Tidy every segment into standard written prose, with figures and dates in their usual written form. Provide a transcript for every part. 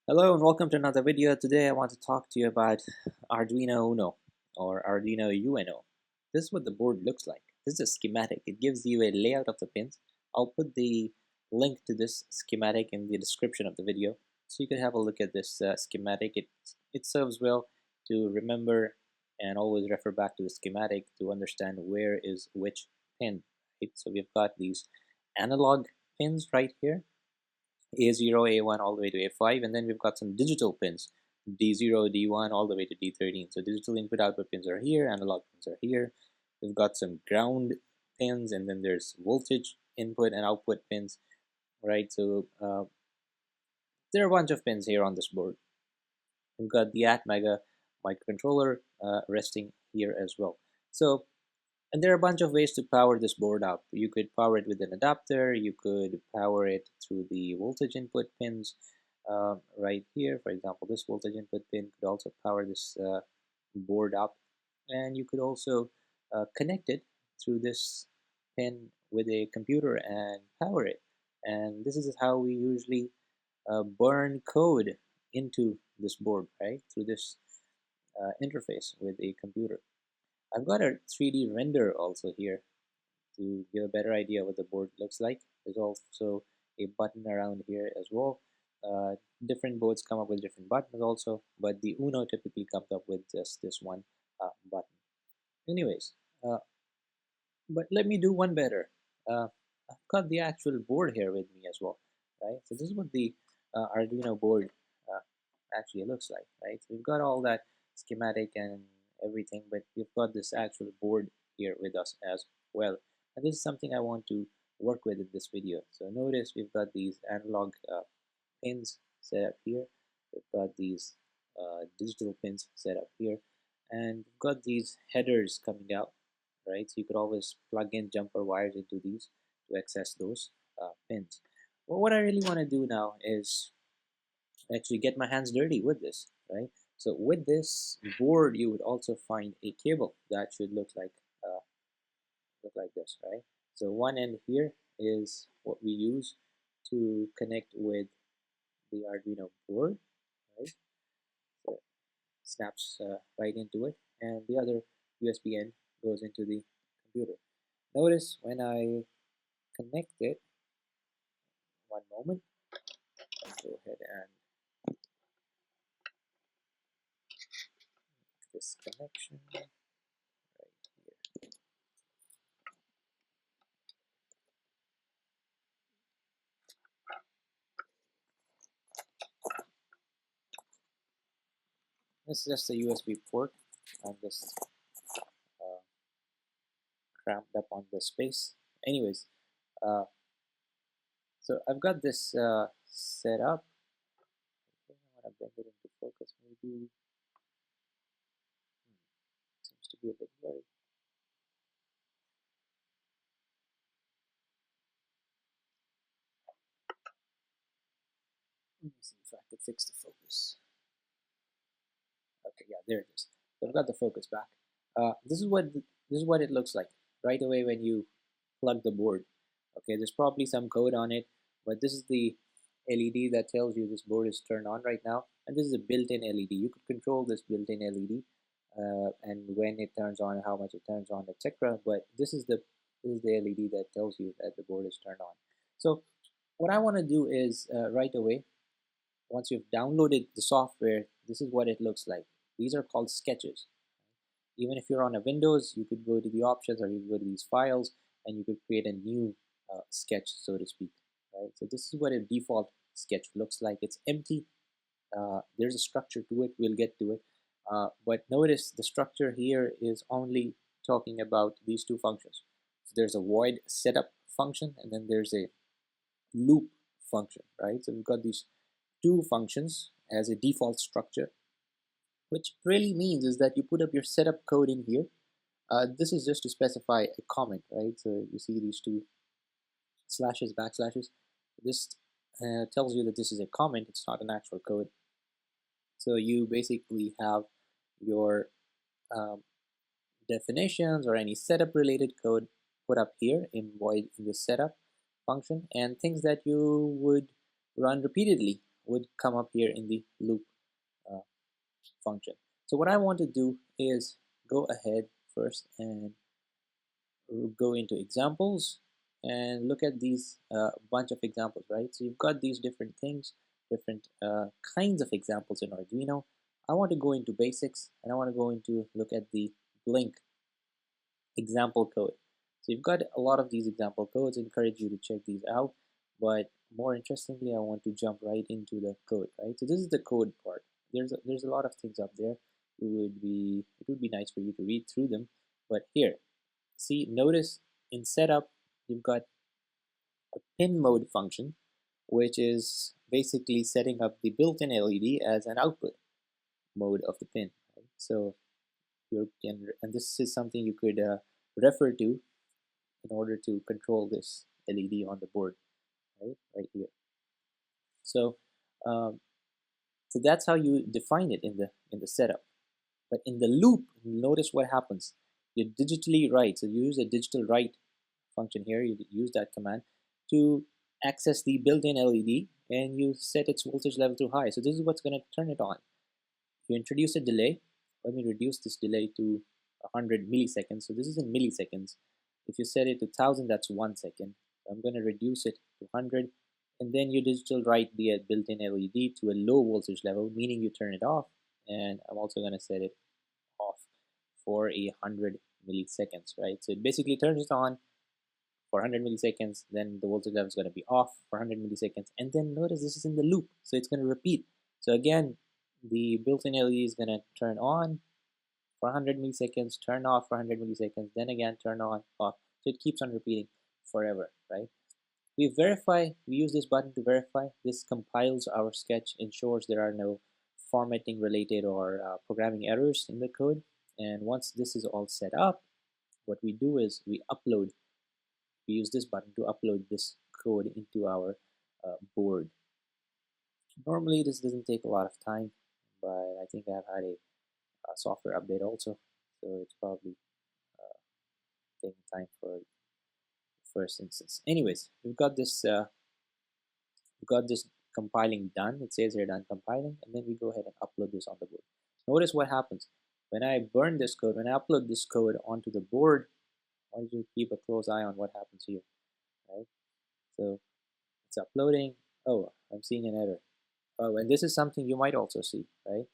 Hello and welcome to another video. Today I want to talk to you about Arduino Uno or Arduino UNO. This is what the board looks like. This is a schematic. It gives you a layout of the pins. I'll put the link to this schematic in the description of the video so you can have a look at this schematic. It serves well to remember and always refer back to the schematic to understand where is which pin. Right? So we've got these analog pins right here, A0, A1 all the way to A5, and then we've got some digital pins, D0, D1 all the way to D13. So digital input output pins are here, analog pins are here. We've got some ground pins, and then there's voltage input and output pins, right? So there are a bunch of pins here on this board. We've got the ATmega microcontroller resting here as well. So, and there are a bunch of ways to power this board up. You could power it with an adapter, you could power it through the voltage input pins right here. For example, this voltage input pin could also power this board up, and you could also connect it through this pin with a computer and power it. And this is how we usually burn code into this board, right? Through this interface with a computer. I've got a 3D render also here to give a better idea what the board looks like. There's also a button around here as well. Different boards come up with different buttons also, but the Uno typically comes up with just this one button. Anyways, but let me do one better. I've got the actual board here with me as well, right? So this is what the Arduino board uh, actually looks like, right? So we've got all that schematic and everything, but we've got this actual board here with us as well. And this is something I want to work with in this video. So notice we've got these analog pins set up here. We've got these digital pins set up here, and we've got these headers coming out, right? So you could always plug in jumper wires into these to access those pins. Well, what I really want to do now is actually get my hands dirty with this, right? So with this board, you would also find a cable that should look like this, right? So one end here is what we use to connect with the Arduino board, right? So it snaps right into it, and the other USB end goes into the computer. Notice when I connect it, one moment, I'll go ahead and make this connection right here. This is just a USB port. I'm just uh, cramped up on the space. Anyways, uh, so I've got this set up. I think I want to bring it into focus. Maybe seems to be a bit blurry. Let me see if I could fix the focus. Okay, yeah, there it is. So I've got the focus back. This is what it looks like right away when you plug the board. Okay, there's probably some code on it, but this is the LED that tells you this board is turned on right now, and this is a built-in LED. You could control this built-in LED and when it turns on, how much it turns on, etc. But this is the LED that tells you that the board is turned on. So what I want to do is right away, once you've downloaded the software, this is what it looks like. These are called sketches. Even if you're on a Windows, you could go to the options, or you could go to these files and you could create a new sketch, so to speak, right? So this is what a default sketch looks like. It's empty. There's a structure to it. We'll get to it. But notice the structure here is only talking about these two functions. So there's a void setup function, and then there's a loop function, right? So we've got these two functions as a default structure, which really means is that you put up your setup code in here. This is just to specify a comment, right? So you see these two slashes, backslashes. This tells you that this is a comment, it's not an actual code. So you basically have your um, definitions or any setup related code put up here in void in the setup function, and things that you would run repeatedly would come up here in the loop uh, function. So what I want to do is go ahead first and go into examples and look at these bunch of examples, right? So you've got these different things, different kinds of examples in Arduino. I want to go into basics and I want to go into look at the Blink example code. So you've got a lot of these example codes. I encourage you to check these out, but more interestingly, I want to jump right into the code, right? So this is the code part. There's a lot of things up there. It would be nice for you to read through them, but here, see, notice in setup, you've got a pin mode function, which is basically setting up the built-in LED as an output mode of the pin. Right? So and this is something you could refer to in order to control this LED on the board, right here. So, um, so that's how you define it in the setup. But in the loop, notice what happens. You digitally write. So you use a digital write function here. You use that command to access the built-in LED, and you set its voltage level to high. So this is what's going to turn it on. You introduce a delay. Let me reduce this delay to 100 milliseconds. So this is in milliseconds. If you set it to 1000, that's 1 second. So I'm going to reduce it to 100, and then you digital write the built-in LED to a low voltage level, meaning you turn it off. And I'm also going to set it off for 100 milliseconds, right? So it basically turns it on for 100 milliseconds, then the voltage level is going to be off for 100 milliseconds, and then notice this is in the loop, so it's going to repeat. So again, the built-in LED is going to turn on for 100 milliseconds, turn off for 100 milliseconds, then again turn on, off. So it keeps on repeating forever, right? We use this button to verify. This compiles our sketch, ensures there are no formatting related or programming errors in the code. And once this is all set up, what we do is we use this button to upload this code into our board. Normally this doesn't take a lot of time, but I think I've had a software update also, so it's probably taking time for the first instance. Anyways, we've got this compiling done. It says here done compiling, and then we go ahead and upload this on the board. Notice what happens when I burn this code, when I upload this code onto the board. I want you to keep a close eye on what happens here, right? So it's uploading. Oh, I'm seeing an error. Oh, and this is something you might also see, right?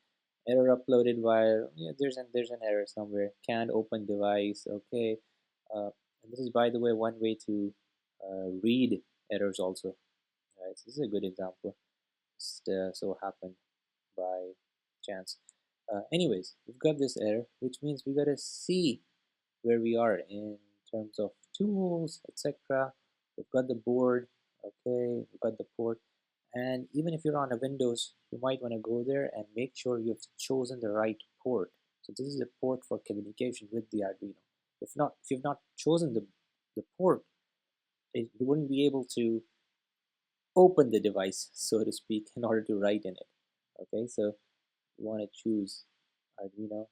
Error uploaded while there's an error somewhere. Can't open device. Okay, and this is, by the way, one way to read errors also. Right, so this is a good example. Just so happened by chance. Anyways, we've got this error, which means we gotta see where we are in terms of tools, etc. We've got the board, okay, we've got the port, and even if you're on a Windows, you might want to go there and make sure you've chosen the right port. So this is a port for communication with the Arduino. If you've not chosen the port, you wouldn't be able to open the device, so to speak, in order to write in it. Okay, so we want to choose Arduino,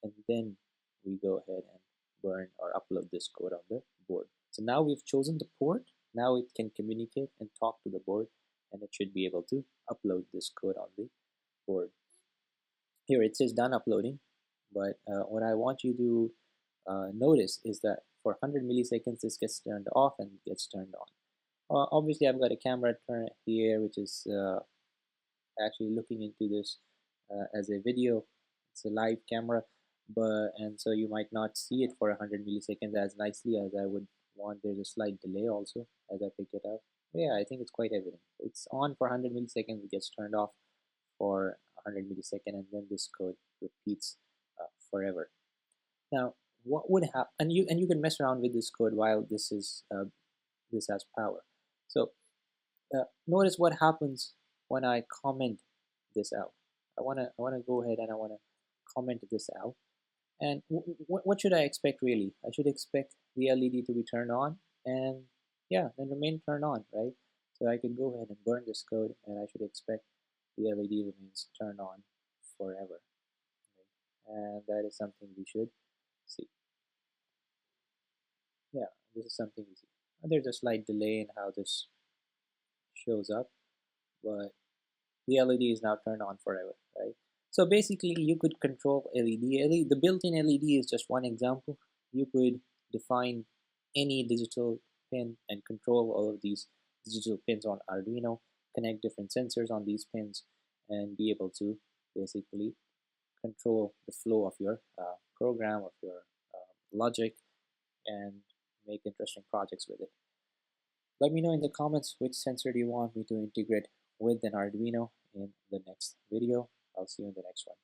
and then we go ahead and burn or upload this code on the board. So now we've chosen the port. Now it can communicate and talk to the board, and it should be able to upload this code on the board. Here it says done uploading, but what I want you to notice is that for 100 milliseconds this gets turned off and gets turned on. Obviously I've got a camera turn here which is actually looking into this as a video. It's a live camera, and so you might not see it for 100 milliseconds as nicely as I would want. There's a slight delay also as I pick it up. But yeah, I think it's quite evident. It's on for 100 milliseconds, it gets turned off for 100 milliseconds, and then this code repeats forever. Now, what would happen? And you can mess around with this code while this has power. So notice what happens when I comment this out. I wanna go ahead and I wanna comment this out. And what should I expect really? I should expect the LED to be turned on, and yeah, then remain turned on, right? So I could go ahead and burn this code, and I should expect the LED remains turned on forever. Right? And that is something we should see. Yeah, this is something we see. And there's a slight delay in how this shows up, but the LED is now turned on forever, right? So basically, you could control LED. The built-in LED is just one example. You could define any digital pin and control all of these digital pins on Arduino, connect different sensors on these pins, and be able to basically control the flow of your program, of your logic, and make interesting projects with it. Let me know in the comments which sensor do you want me to integrate with an Arduino in the next video. I'll see you in the next one.